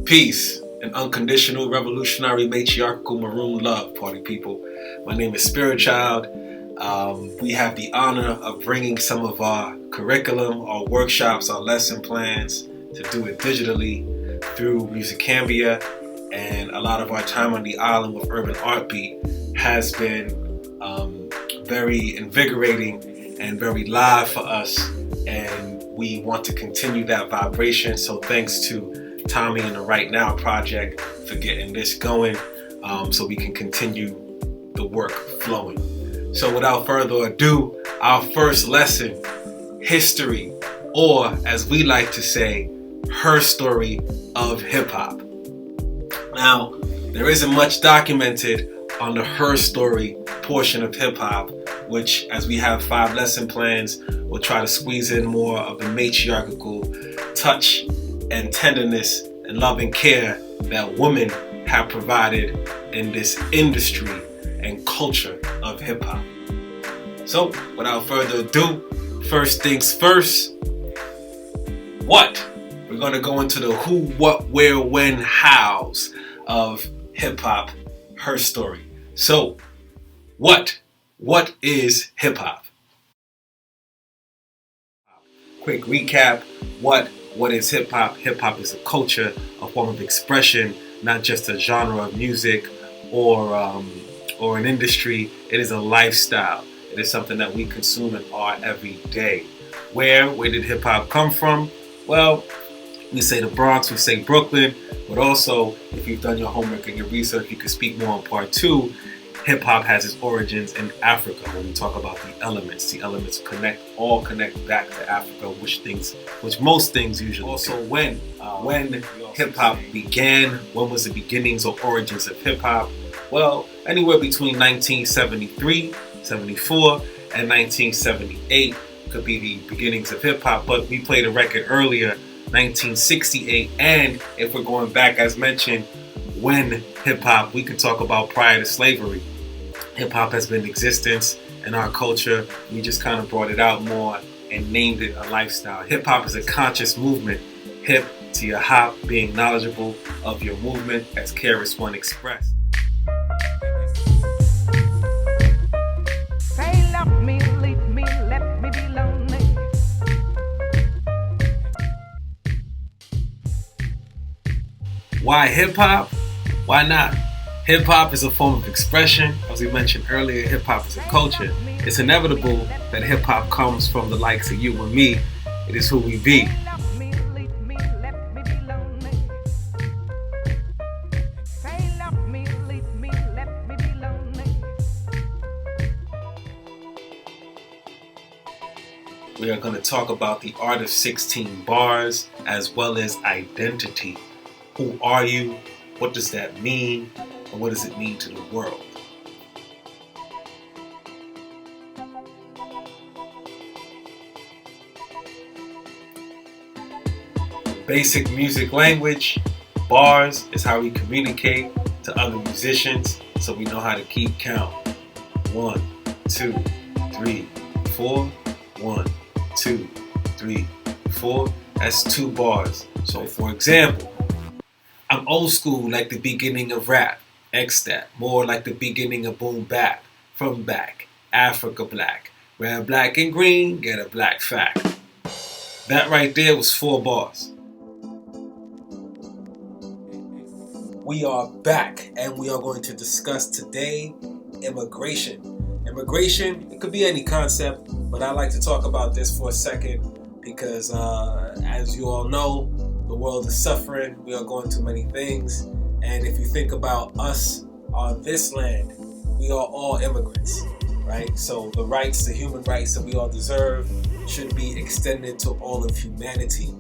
Peace and unconditional, revolutionary, matriarchal, maroon love, party people. My name is Spiritchild. We have the honor of bringing some of our curriculum, our workshops, our lesson plans to do it digitally through Musicambia, and a lot of our time on the island with Urban Art Beat has been very invigorating and very live for us, and we want to continue that vibration. So thanks to Tommy and the Right Now Project for getting this going, so we can continue the work flowing. So without further ado, our first lesson, history, or as we like to say, her story of hip hop. Now, there isn't much documented on the her story portion of hip hop, which, as we have 5 lesson plans, we'll try to squeeze in more of the matriarchal touch and tenderness and love and care that women have provided in this industry and culture of hip hop. So, without further ado, first things first, what? We're going to go into the who, what, where, when, hows of hip hop, her story. So, what? What is hip hop? Quick recap. What is hip hop? Hip hop is a culture, a form of expression, not just a genre of music or an industry. It is a lifestyle. It is something that we consume and are every day. Where did hip hop come from? Well, we say the Bronx, we say Brooklyn, but also if you've done your homework and your research, you can speak more on part 2. Hip hop has its origins in Africa. When we talk about the elements connect back to Africa, which most things usually. Also, when hip hop began, when was the beginnings or origins of hip hop? Well, anywhere between 1973, 74, and 1978 could be the beginnings of hip hop. But we played a record earlier, 1968, and if we're going back, as mentioned, when hip hop, we could talk about prior to slavery. Hip hop has been in existence in our culture. We just kind of brought it out more and named it a lifestyle. Hip hop is a conscious movement. Hip to your hop, being knowledgeable of your movement, as KRS-One expressed. Say love me, leave me, let me be lonely. Why hip hop? Why not? Hip hop is a form of expression. As we mentioned earlier, hip hop is a culture. It's inevitable that hip hop comes from the likes of you and me. It is who we be. We are going to talk about the art of 16 bars as well as identity. Who are you? What does that mean? And what does it mean to the world? Basic music language. Bars is how we communicate to other musicians, so we know how to keep count. 1, 2, 3, 4. 1, 2, 3, 4. That's 2 bars. So for example, I'm old school like the beginning of rap, X that, more like the beginning of boom bap, from back, Africa black, red, black, and green, get a black fact. That right there was 4 bars. We are back, and we are going to discuss today immigration. Immigration, it could be any concept, but I like to talk about this for a second because as you all know, the world is suffering. We are going through many things. And if you think about us on this land, we are all immigrants, right? So the rights, the human rights that we all deserve should be extended to all of humanity.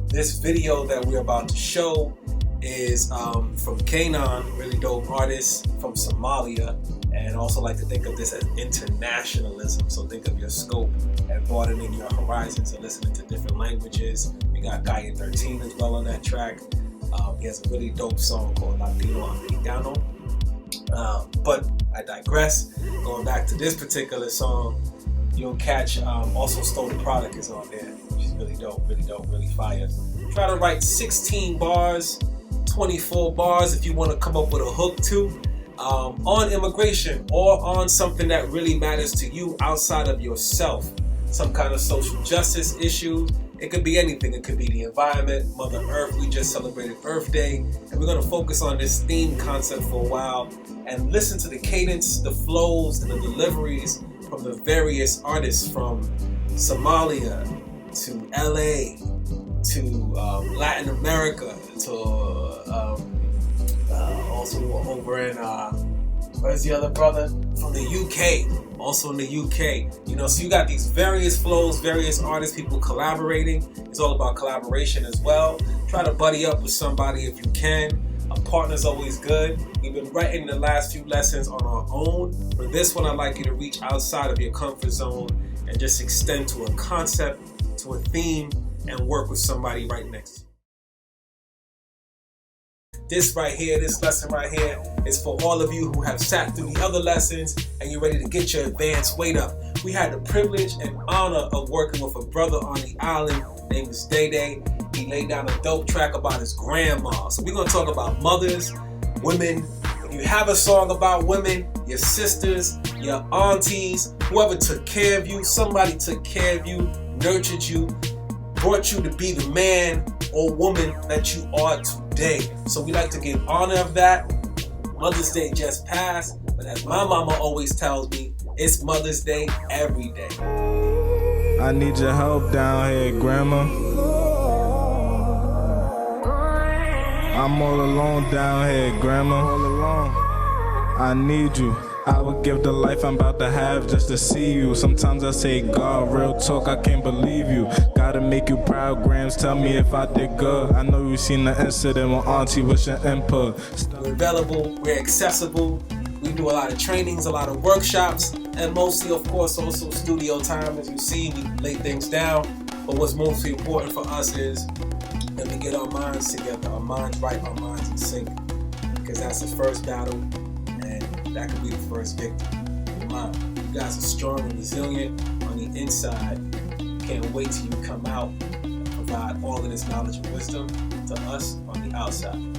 This video that we're about to show is from Kanan, really dope artist from Somalia. And also like to think of this as internationalism. So think of your scope and broadening your horizons and listening to different languages. We got Gaia 13 as well on that track. He has a really dope song called Latino Americano. But I digress. Going back to this particular song, you'll catch also Stolen Product is on there, which is really dope, really fire. Try to write 16 bars, 24 bars if you want to come up with a hook too, on immigration or on something that really matters to you outside of yourself. Some kind of social justice issue. It could be anything. It could be the environment, Mother Earth. We just celebrated Earth Day, and we're going to focus on this theme concept for a while and listen to the cadence, the flows, and the deliveries from the various artists from Somalia to LA to Latin America to also over in where's the other brother from the UK, also in the UK. You know, so you got these various flows, various artists, people collaborating. It's all about collaboration as well. Try to buddy up with somebody if you can. A partner's always good. We've been writing the last few lessons on our own. For this one, I'd like you to reach outside of your comfort zone and just extend to a concept, to a theme, and work with somebody right next to you. This right here, this lesson right here is for all of you who have sat through the other lessons and you're ready to get your advanced weight up. We had the privilege and honor of working with a brother on the island named is Day. He laid down a dope track about his grandma. So we're going to talk about mothers, women. When you have a song about women, your sisters, your aunties, whoever took care of you, somebody took care of you, nurtured you, brought you to be the man or woman that you are today. So we like to give honor of that. Mother's Day just passed, but as my mama always tells me, it's Mother's Day every day. I need your help down here, Grandma. I'm all alone down here, Grandma. All alone. I need you. I would give the life I'm about to have just to see you. Sometimes I say, God, real talk, I can't believe you. Gotta make you proud, Grams, tell me if I did good. I know you seen the incident when Auntie was your input. We're available, we're accessible. We do a lot of trainings, a lot of workshops, and mostly, of course, also studio time. As you see, we lay things down. But what's mostly important for us is that we get our minds together, our minds right, our minds in sync. Because that's the first battle, and that could be the first victory. Your mind. You guys are strong and resilient on the inside. Can't wait till you come out and provide all of this knowledge and wisdom to us on the outside.